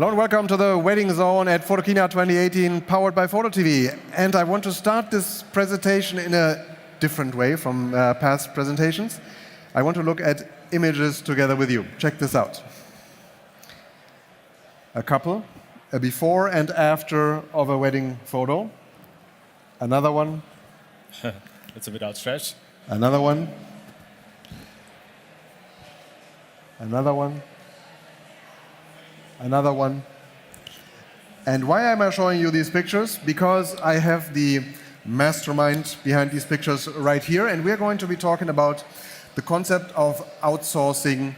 Hello and welcome to the Wedding Zone at Photokina 2018, powered by Photo TV. And I want to start this presentation in a different way from past presentations. I want to look at images together with you. Check this out. A couple, a before and after of a wedding photo. Another one. It's a bit outstretched. Another one. Another one. Another one. And why am I showing you these pictures? Because I have the mastermind behind these pictures right here, and we're going to be talking about the concept of outsourcing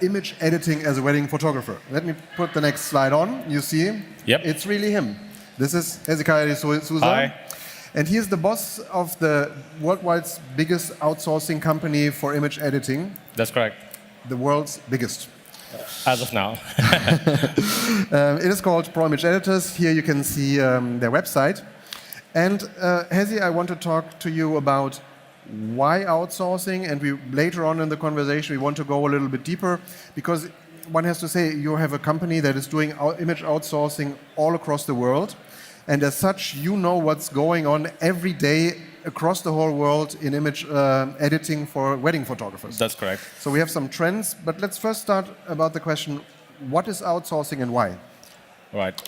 image editing as a wedding photographer. Let me put the next slide on. You see, Yep. It's really him. This is Hezikiah de Souza. Hi. And he is the boss of the worldwide biggest outsourcing company for image editing. That's correct. The world's biggest. As of now. It is called ProImageEditors. Here you can see their website. And Hezi, I want to talk to you about why outsourcing, and later on in the conversation we want to go a little bit deeper, because one has to say you have a company that is doing image outsourcing all across the world, and as such you know what's going on every day across the whole world in image editing for wedding photographers. That's correct. So we have some trends, but let's first start about the question, what is outsourcing and why? Right.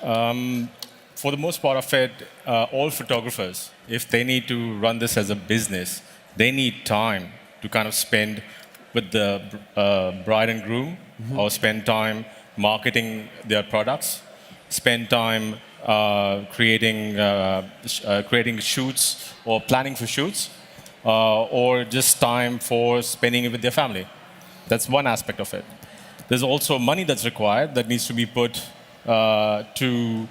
For the most part of it, all photographers, if they need to run this as a business, they need time to kind of spend with the bride and groom, or spend time marketing their products, spend time creating shoots or planning for shoots, or just time for spending it with their family. That's one aspect of it. There's also money that's required that needs to be put to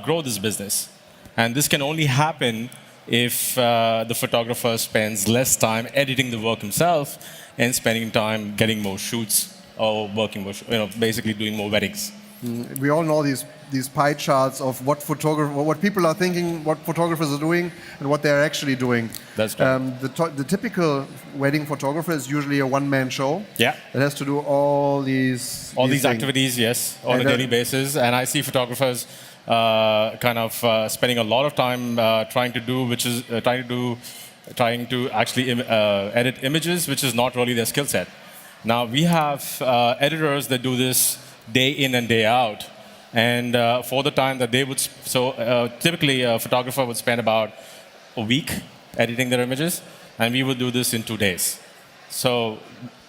grow this business. And this can only happen if the photographer spends less time editing the work himself and spending time getting more shoots or working more, basically doing more weddings. We all know these pie charts of what people are thinking, what photographers are doing, and what they're actually doing. That's right. The typical wedding photographer is usually a one-man show. Yeah. It has to do all these things. Activities, yes, on a daily basis. And I see photographers spending a lot of time trying to actually edit images, which is not really their skill set. Now we have editors that do this day in and day out, and for the time that they would, typically a photographer would spend about a week editing their images, and we would do this in 2 days. So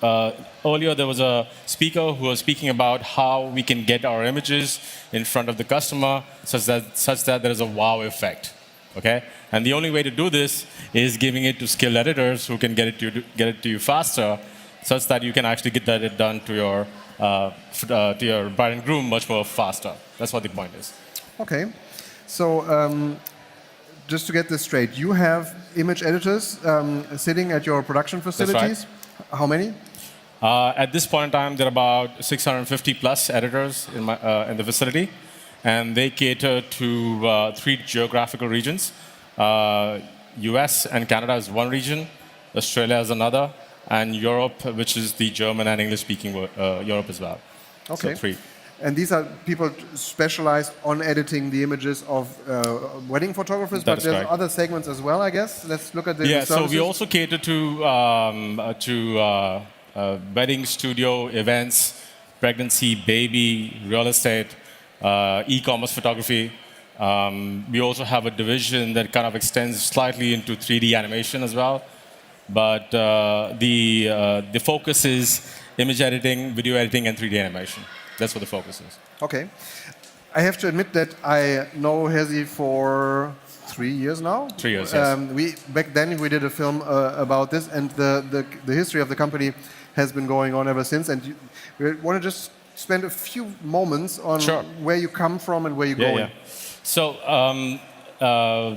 earlier there was a speaker who was speaking about how we can get our images in front of the customer such that there is a wow effect. Okay, and the only way to do this is giving it to skilled editors who can get it to you faster, such that you can actually get that done to your bride and groom much more faster. That's what the point is. Okay, so just to get this straight, you have image editors sitting at your production facilities. That's right. How many? At this point in time, there are about 650 plus editors in the facility, and they cater to 3 geographical regions. US and Canada is one region, Australia is another, and Europe, which is the German and English-speaking Europe as well. Okay. So 3. And these are people specialized on editing the images of wedding photographers, but there's correct. Other segments as well, I guess. Let's look at the Yeah, services. so we also cater to wedding studio events, pregnancy, baby, real estate, e-commerce photography. We also have a division that kind of extends slightly into 3D animation as well. But the focus is image editing, video editing, and 3D animation. That's what the focus is. Okay. I have to admit that I know Hezi for 3 years now. 3 years, yes. Back then we did a film about this, and the history of the company has been going on ever since. And we want to just spend a few moments on where you come from and where you're going. Yeah. So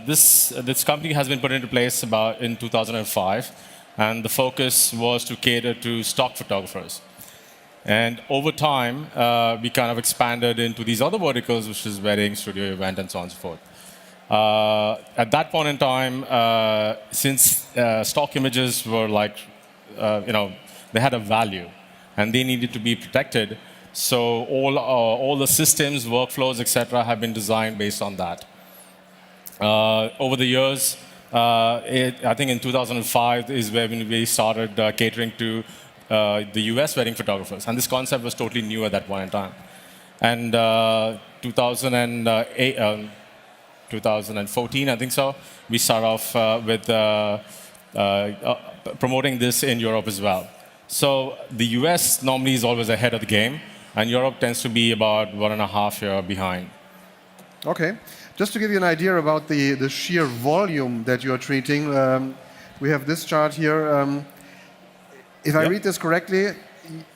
this company has been put into place in 2005, and the focus was to cater to stock photographers. And over time, we kind of expanded into these other verticals, which is wedding, studio, event, and so on and so forth. At that point in time, since stock images were like, they had a value, and they needed to be protected. So all the systems, workflows, etc., have been designed based on that. Over the years, I think in 2005 is where we started catering to the US wedding photographers. And this concept was totally new at that point in time. And 2008, 2014, I think so, we start off with promoting this in Europe as well. So the US normally is always ahead of the game, and Europe tends to be about 1.5 years behind. Okay. Just to give you an idea about the sheer volume that you are treating, we have this chart here. If I read this correctly,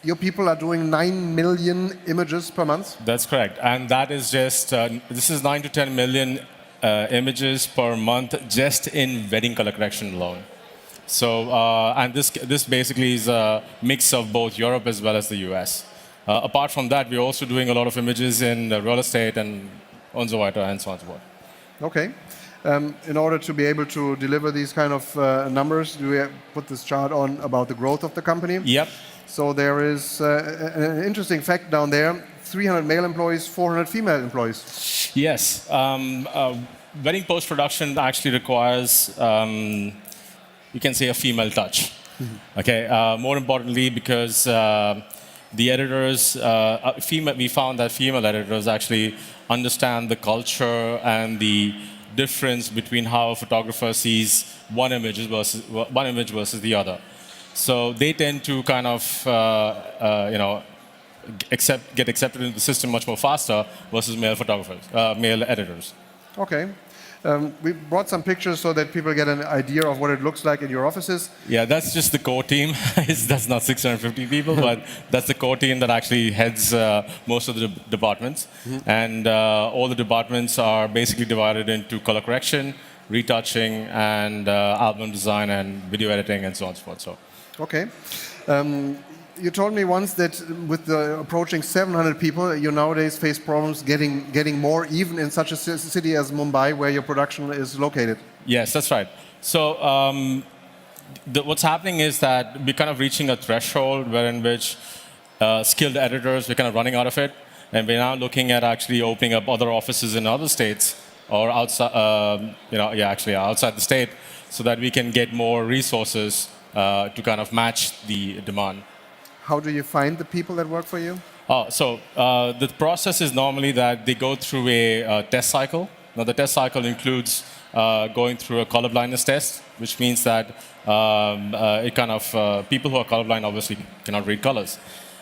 your people are doing 9 million images per month? That's correct. And that is just, this is 9 to 10 million images per month just in wedding color correction alone. So, and this basically is a mix of both Europe as well as the US. Apart from that, we're also doing a lot of images in real estate and on so weiter and so on and so forth. Okay. In order to be able to deliver these kind of numbers, do we put this chart on about the growth of the company? Yep. So there is an interesting fact down there, 300 male employees, 400 female employees. Yes. Wedding post-production actually requires, you can say, a female touch. Mm-hmm. Okay. More importantly, because the editors, we found that female editors actually understand the culture and the difference between how a photographer sees one image versus the other. So they tend to kind of, get accepted into the system much more faster versus male photographers, male editors. Okay. We brought some pictures so that people get an idea of what it looks like in your offices. Yeah, that's just the core team. That's not 650 people, but that's the core team that actually heads most of the departments. Mm-hmm. And all the departments are basically divided into color correction, retouching, and album design and video editing and so on and so forth. So. Okay. You told me once that with the approaching 700 people, you nowadays face problems getting more, even in such a city as Mumbai, where your production is located. Yes, that's right. So what's happening is that we're kind of reaching a threshold wherein which skilled editors, we're kind of running out of it, and we're now looking at actually opening up other offices in other states or outside, outside the state, so that we can get more resources to kind of match the demand. How do you find the people that work for you? The process is normally that they go through a test cycle. Now, the test cycle includes going through a colorblindness test, which means that people who are colorblind obviously cannot read colors.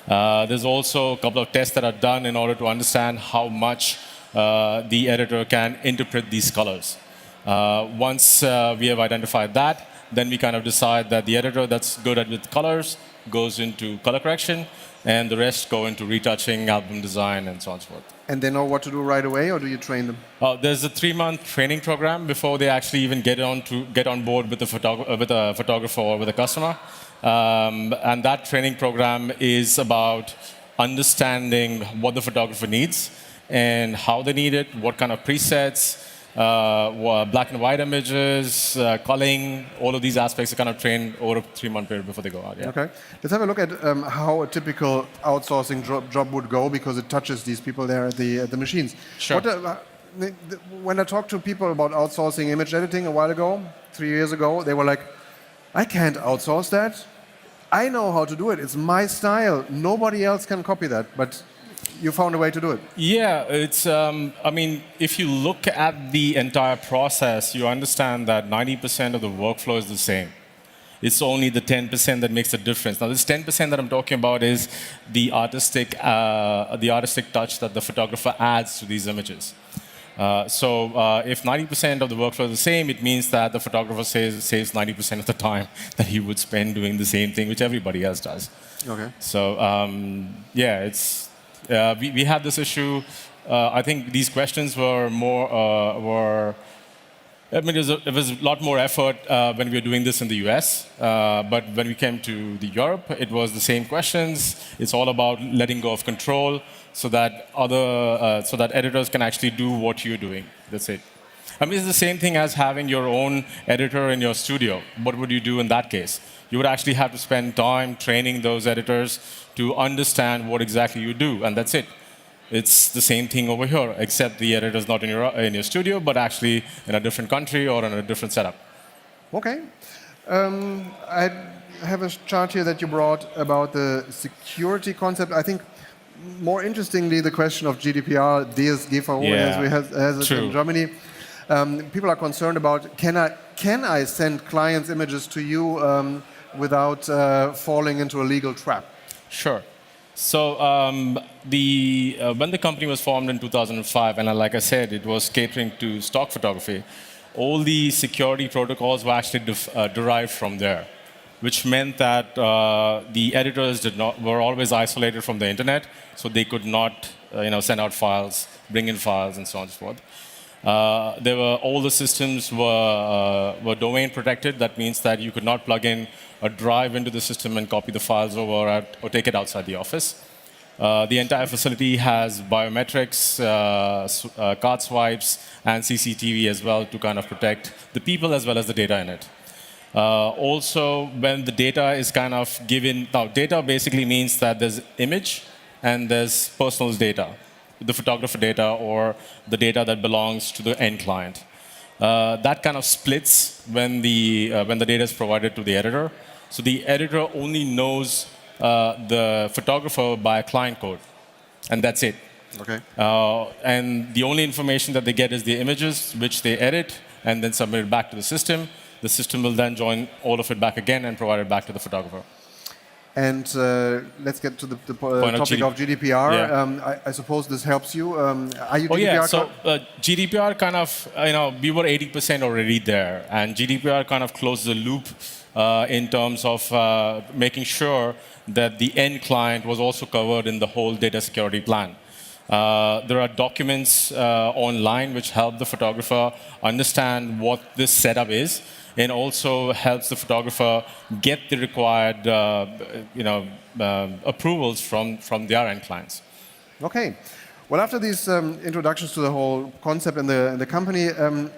There's also a couple of tests that are done in order to understand how much the editor can interpret these colors. Once we have identified that, then we kind of decide that the editor that's good at with colors goes into color correction, and the rest go into retouching, album design, and so on and so forth. And they know what to do right away, or do you train them? There's a 3-month training program before they actually even get on board with a photographer or with a customer. And that training program is about understanding what the photographer needs and how they need it, what kind of presets, black and white images, culling, all of these aspects are kind of trained over a 3-month period before they go out. Yeah. Okay. Let's have a look at how a typical outsourcing job would go, because it touches these people there at the machines. Sure. When I talked to people about outsourcing image editing a while ago, 3 years ago, they were like, I can't outsource that. I know how to do it. It's my style. Nobody else can copy that. But you found a way to do it. Yeah, it's. If you look at the entire process, you understand that 90% of the workflow is the same. It's only the 10% that makes a difference. Now, this 10% that I'm talking about is the artistic touch that the photographer adds to these images. If 90% of the workflow is the same, it means that the photographer saves 90% of the time that he would spend doing the same thing, which everybody else does. Okay. So, it's. We had this issue. I think these questions were more. It was a lot more effort when we were doing this in the US. But when we came to Europe, it was the same questions. It's all about letting go of control, so that editors can actually do what you're doing. That's it. It's the same thing as having your own editor in your studio. What would you do in that case? you would actually have to spend time training those editors to understand what exactly you do, and that's it. It's the same thing over here, except the editor is not in your studio, but actually in a different country or in a different setup. Okay. I have a chart here that you brought about the security concept. I think more interestingly, the question of Gdpr, DSGVO, as we have it in Germany. People are concerned about, can I send clients' images to you without falling into a legal trap? Sure. So when the company was formed in 2005, and like I said, it was catering to stock photography, all the security protocols were actually derived from there, which meant that the editors were always isolated from the internet, so they could not send out files, bring in files, and so on and so forth. All the systems were domain protected. That means that you could not plug in a drive into the system and copy the files over or take it outside the office. The entire facility has biometrics, card swipes, and CCTV as well to kind of protect the people as well as the data in it. Also, when the data is kind of given, now data basically means that there's image and there's personal data, the photographer data or the data that belongs to the end client. That kind of splits when the data is provided to the editor. So the editor only knows the photographer by a client code, and that's it. Okay. And the only information that they get is the images, which they edit and then submit it back to the system. The system will then join all of it back again and provide it back to the photographer. And let's get to the topic of GDPR. Yeah. I suppose this helps you. Are you GDPR? So GDPR kind of, we were 80% already there, and GDPR kind of closed the loop in terms of making sure that the end client was also covered in the whole data security plan. There are documents online which help the photographer understand what this setup is, and also helps the photographer get the required approvals from their end clients. Okay. Well, after these introductions to the whole concept and the company,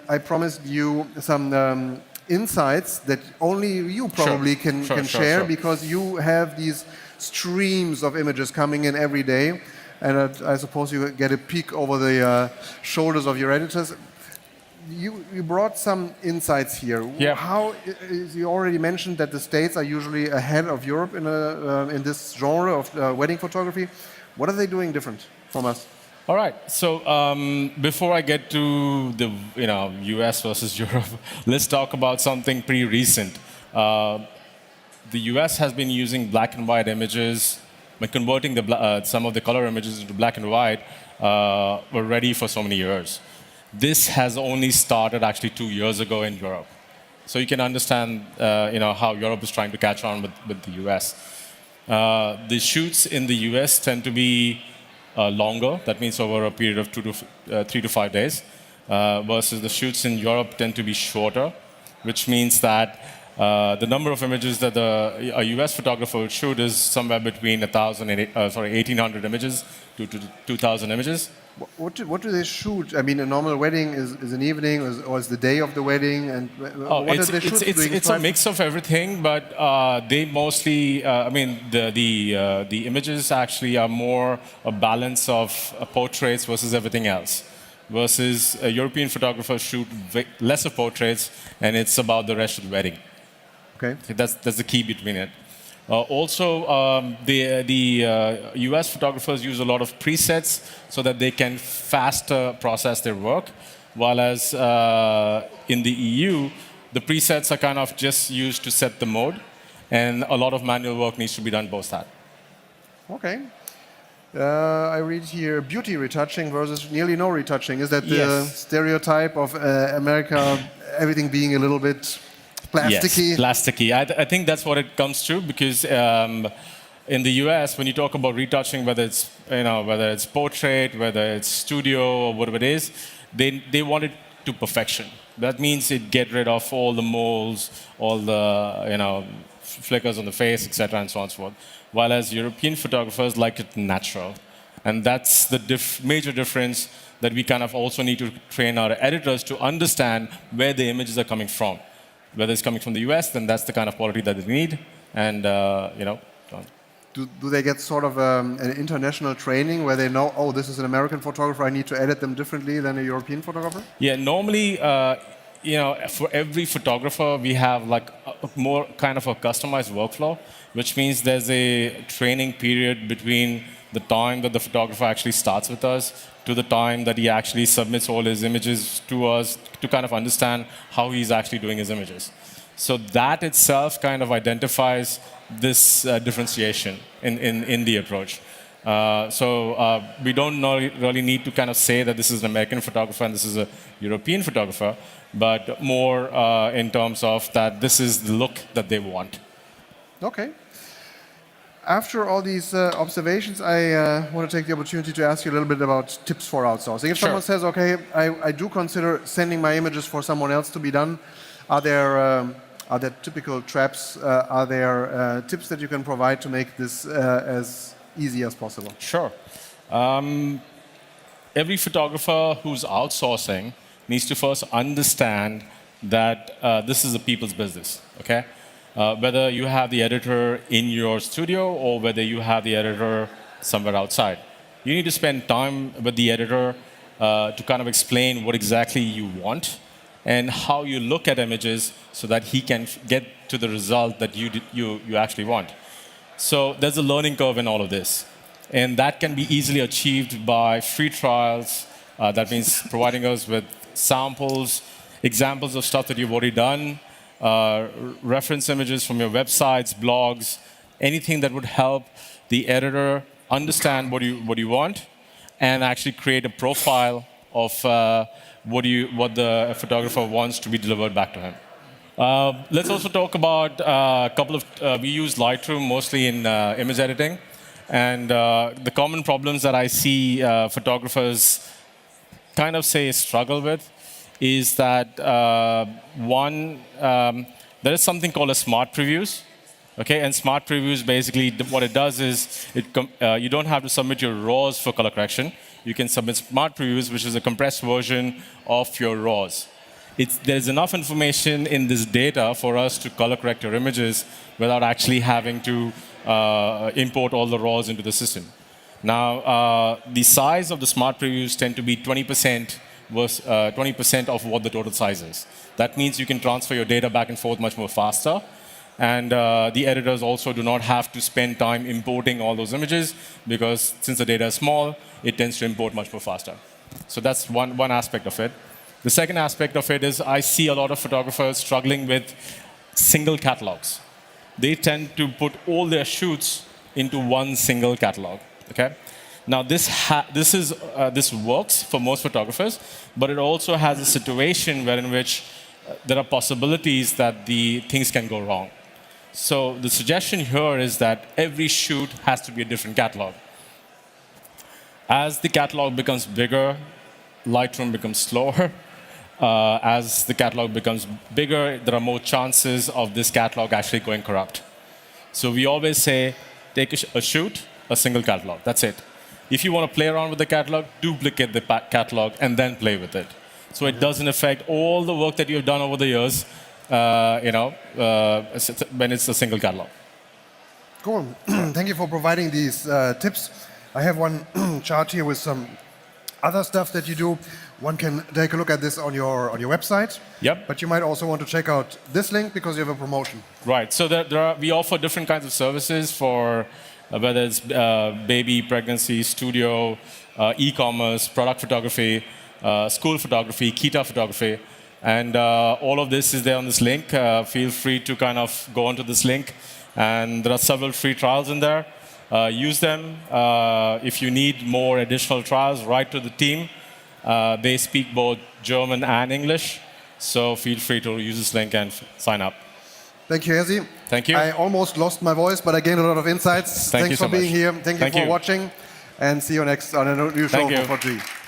I promised you some insights that only you probably can share, because you have these streams of images coming in every day, and I suppose you get a peek over the shoulders of your editors. You brought some insights here. Yeah. How you already mentioned that the States are usually ahead of Europe in this genre of wedding photography. What are they doing different from us? All right. So before I get to the US versus Europe, let's talk about something pretty recent. The US has been using black and white images, by converting some of the color images into black and white already for so many years. This has only started actually 2 years ago in Europe. So you can understand how Europe is trying to catch on with the US. The shoots in the US tend to be longer. That means over a period of 3 to 5 days. Versus the shoots in Europe tend to be shorter, which means that the number of images that a US photographer would shoot is somewhere between 1,800 images to 2,000 images. What do they shoot? I mean, a normal wedding is an evening, or is the day of the wedding, and what do they shoot? It's a mix of everything, but they mostly, the images actually are more a balance of portraits versus everything else. Versus European photographers shoot less of portraits, and it's about the rest of the wedding. Okay. So that's the key between it. The US photographers use a lot of presets so that they can faster process their work, while as in the EU, the presets are kind of just used to set the mode, and a lot of manual work needs to be done post that. Okay. I read here beauty retouching versus nearly no retouching. Is that the stereotype of America, everything being a little bit plasticky? Yes, plasticky. I think that's what it comes to, because in the US, when you talk about retouching, whether it's portrait, whether it's studio, or whatever it is, they want it to perfection. That means it get rid of all the moles, all the flickers on the face, etc., and so on and so forth. While as European photographers like it natural, and that's the major difference that we kind of also need to train our editors to understand where the images are coming from. whether it's coming from the US, then that's the kind of quality that they need. And, Do they get sort of an international training where they know, oh, this is an American photographer, I need to edit them differently than a European photographer? Yeah, normally, for every photographer, we have like a more kind of a customized workflow, which means there's a training period between the time that the photographer actually starts with us to the time that he actually submits all his images to us to kind of understand how he's actually doing his images. So that itself kind of identifies this differentiation in the approach. We don't really need to kind of say that this is an American photographer and this is a European photographer, but more in terms of that this is the look that they want. Okay. After all these observations, I want to take the opportunity to ask you a little bit about tips for outsourcing. If someone says, okay, I do consider sending my images for someone else to be done, are there typical traps? Are there tips that you can provide to make this as easy as possible? Sure. Every photographer who's outsourcing needs to first understand that this is a people's business, okay? Whether you have the editor in your studio or whether you have the editor somewhere outside. You need to spend time with the editor to kind of explain what exactly you want and how you look at images so that he can get to the result that you actually want. So there's a learning curve in all of this. And that can be easily achieved by free trials. That means providing us with samples, examples of stuff that you've already done, reference images from your websites, blogs, anything that would help the editor understand what you want and actually create a profile of what the photographer wants to be delivered back to him. Let's also talk about a couple of, we use Lightroom mostly in image editing. And the common problems that I see photographers kind of struggle with is that one, there is something called a smart previews. Okay, and smart previews basically what it does is you don't have to submit your RAWs for color correction. You can submit smart previews, which is a compressed version of your RAWs. There's enough information in this data for us to color correct your images without actually having to import all the RAWs into the system. Now, the size of the smart previews tend to be 20% of what the total size is. That means you can transfer your data back and forth much more faster. And the editors also do not have to spend time importing all those images because since the data is small, it tends to import much more faster. So that's one aspect of it. The second aspect of it is I see a lot of photographers struggling with single catalogs. They tend to put all their shoots into one single catalog. Okay? Now this works for most photographers, but it also has a situation in which there are possibilities that the things can go wrong. So the suggestion here is that every shoot has to be a different catalog. As the catalog becomes bigger, Lightroom becomes slower. As the catalog becomes bigger, there are more chances of this catalog actually going corrupt. So we always say, take a shoot, a single catalog. That's it. If you want to play around with the catalog, duplicate the catalog and then play with it. So it doesn't affect all the work that you've done over the years, when it's a single catalog. Cool. Thank you for providing these tips. I have one chart here with some other stuff that you do. One can take a look at this on your website. Yep. But you might also want to check out this link because you have a promotion. Right. So we offer different kinds of services for whether it's baby, pregnancy, studio, e-commerce, product photography, school photography, Kita photography. And all of this is there on this link. Feel free to kind of go onto this link. And there are several free trials in there. Use them. If you need more additional trials, write to the team. They speak both German and English. So feel free to use this link and sign up. Thank you, Hezi. Thank you. I almost lost my voice, but I gained a lot of insights. Thanks for being here. Thank you for watching. And see you next on a new show for 4G.